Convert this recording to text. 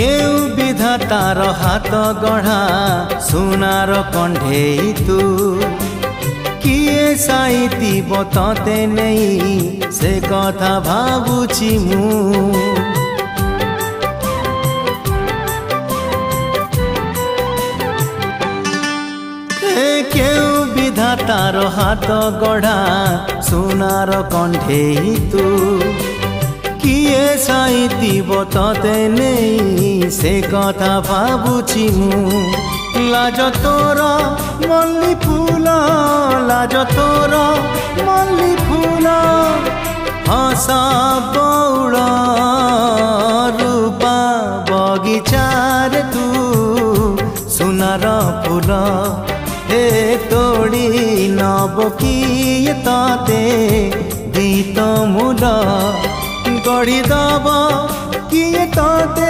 केउ विधातार हाथ गढ़ा सुनार कंढेई तू किए साइती बतते नहीं से कथा भाबुची मु केउ विधातार हाथ गढ़ा सुनार कंढेई तू किए साइती बतते नहीं से कथा भाबुची मु लाज तोर मल्ली फूल लाज तोर मल्ली फूल हस बौड़ रूपा बगीचार तू सुनार फूल हे तोड़ी नब किए तते गीत मूल गढ़ी दब किए तते।